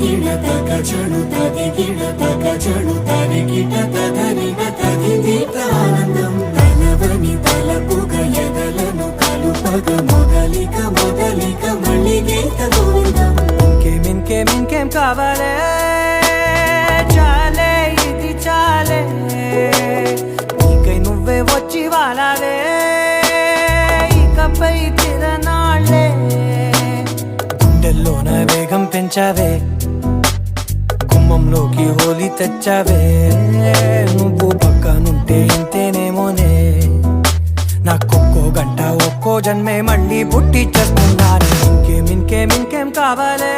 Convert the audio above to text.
తదిగిడ తగజడు తదిగిడ తగజడు తరిగిట తదరిన తదిదీత ఆనందం తలవని తలపుగ ఎదలను కలుపగ మొదలిక మొదలిక మళ్ళీ గీత గోవిందం. ఇంకేం కావాలే చాలే ఇది చాలే నీకై నువ్వే వచ్చి వాలాలే ఇకపై తిరనాళ్ళే గుండెల్లోన వేగం పెంచావే గుమ్మంలోకి హోలీ తెచ్చావే నువ్వు పక్కనుంటే ఇంతేనేమోనే నాకొక్కో గంట ఒక్కో జన్మే మళ్ళీ పుట్టి చేస్తున్నాను. ఇంకేం కావాలే